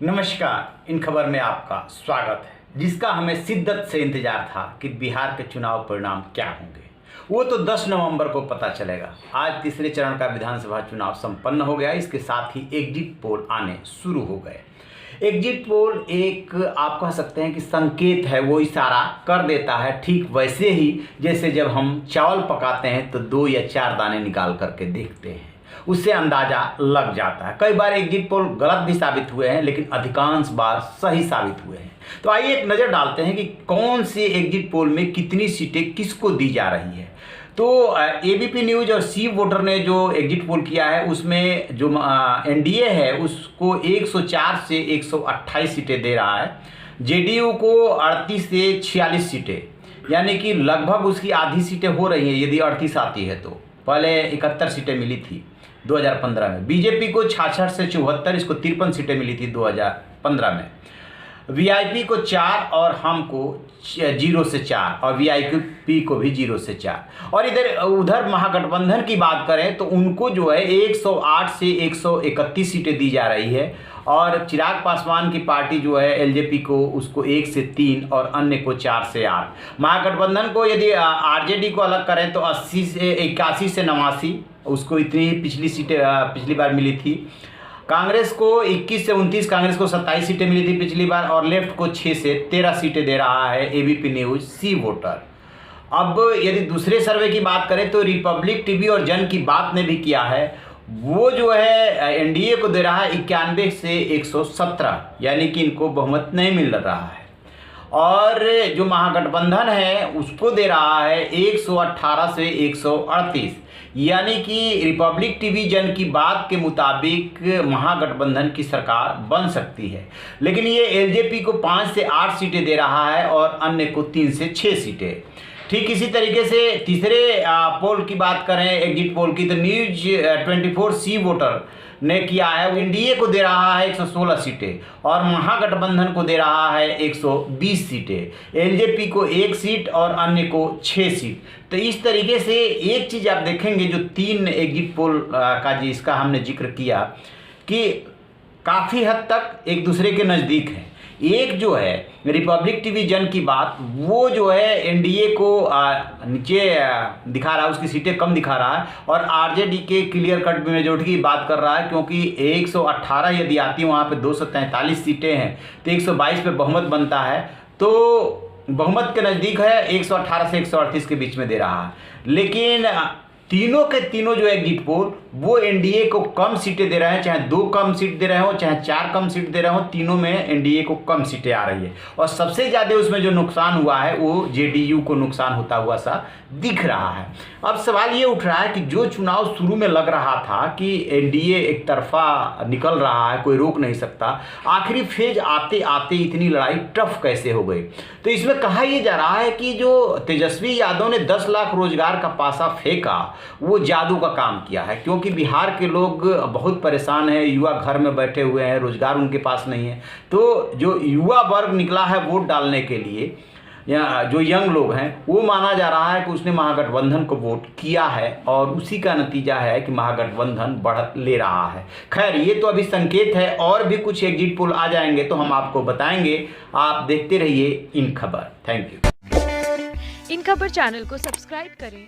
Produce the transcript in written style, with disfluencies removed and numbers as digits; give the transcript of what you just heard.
नमस्कार। इन खबर में आपका स्वागत है, जिसका हमें शिद्दत से इंतजार था कि बिहार के चुनाव परिणाम क्या होंगे। वो तो 10 नवंबर को पता चलेगा। आज तीसरे चरण का विधानसभा चुनाव संपन्न हो गया। इसके साथ ही एग्जिट पोल आने शुरू हो गए। एग्जिट पोल एक आप कह सकते हैं कि संकेत है, वो इशारा कर देता है, ठीक वैसे ही जैसे जब हम चावल पकाते हैं तो 2 या 4 दाने निकाल करके देखते हैं, उससे अंदाजा लग जाता है। कई बार एग्जिट पोल गलत भी साबित हुए हैं, लेकिन अधिकांश बार सही साबित हुए हैं। तो आइए एक नज़र डालते हैं कि कौन से एग्जिट पोल में कितनी सीटें किसको दी जा रही है। तो एबीपी न्यूज़ और सी वोटर ने जो एग्जिट पोल किया है, उसमें जो एनडीए है उसको 104 से 128 सीटें दे रहा है। जेडीयू को 38 से 46 सीटें, यानी कि लगभग उसकी आधी सीटें हो रही हैं यदि 38 आती है तो। पहले 71 सीटें मिली थी 2015 में। बीजेपी को 66 से 74, इसको 53 सीटें मिली थी 2015 में। वीआईपी को 4 और हमको 0 से 4, और वीआईपी को भी 0 से 4। और उधर महागठबंधन की बात करें तो उनको जो है 108 से 131 सीटें दी जा रही है। और चिराग पासवान की पार्टी जो है एलजेपी को, उसको 1 से 3 और अन्य को 4 से 8। महागठबंधन को यदि आरजेडी को अलग करें तो 80 से 81 से 89, उसको इतनी पिछली बार मिली थी। कांग्रेस को 21 से 29, कांग्रेस को 27 सीटें मिली थी पिछली बार। और लेफ्ट को 6 से 13 सीटें दे रहा है एबीपी न्यूज़ सी वोटर। अब यदि दूसरे सर्वे की बात करें तो रिपब्लिक टीवी और जन की बात ने भी किया है, वो जो है एनडीए को दे रहा है 91 से 117, यानी कि इनको बहुमत नहीं मिल रहा है। और जो महागठबंधन है उसको दे रहा है 118 से 138, यानी कि रिपब्लिक टीवी जन की बात के मुताबिक महागठबंधन की सरकार बन सकती है। लेकिन ये एलजेपी को 5 से 8 सीटें दे रहा है और अन्य को 3 से 6 सीटें। ठीक इसी तरीके से तीसरे पोल की बात करें, एग्जिट पोल की, तो न्यूज़ 24 सी वोटर ने किया है। वो एनडीए को दे रहा है 116 सीटें और महागठबंधन को दे रहा है 120 सीटें। एलजेपी को 1 सीट और अन्य को 6 सीट। तो इस तरीके से एक चीज़ आप देखेंगे, जो 3 एग्जिट पोल का जिसका हमने जिक्र किया कि काफ़ी हद तक एक दूसरे के नज़दीक है। एक जो है रिपब्लिक टीवी जन की बात, वो जो है एनडीए को नीचे दिखा रहा है, उसकी सीटें कम दिखा रहा है। और आरजेडी के क्लियर कट मेजॉरिटी की बात कर रहा है, क्योंकि 118 यदि आती है, वहाँ पे 243 सीटें हैं तो 122 पे बहुमत बनता है। तो बहुमत के नज़दीक है, 118 से 138 के बीच में दे रहा है। लेकिन तीनों के तीनों जो एग्जिट पोल वो एनडीए को कम सीटें दे रहे हैं, चाहे 2 कम सीट दे रहे हो, चाहे 4 कम सीट दे रहे हो, तीनों में एनडीए को कम सीटें आ रही है। और सबसे ज़्यादा उसमें जो नुकसान हुआ है वो जेडीयू को नुकसान होता हुआ सा दिख रहा है। अब सवाल ये उठ रहा है कि जो चुनाव शुरू में लग रहा था कि एनडीए एक तरफा निकल रहा है, कोई रोक नहीं सकता, आखिरी फेज आते आते इतनी लड़ाई टफ कैसे हो गई। तो इसमें कहा यह जा रहा है कि जो तेजस्वी यादव ने 10 लाख रोजगार का पासा फेंका, वो जादू का काम किया है। क्योंकि बिहार के लोग बहुत परेशान हैं, युवा घर में बैठे हुए हैं, रोजगार उनके पास नहीं है। तो जो युवा वर्ग निकला है वोट डालने के लिए, या जो यंग लोग हैं, वो माना जा रहा है कि उसने महागठबंधन को वोट किया है और उसी का नतीजा है कि महागठबंधन बढ़त ले रहा है। खैर, ये तो अभी संकेत है, और भी कुछ एग्जिट पोल आ जाएंगे तो हम आपको बताएंगे। आप देखते रहिए इन खबर। Thank you. इन खबर चैनल को सब्सक्राइब करें।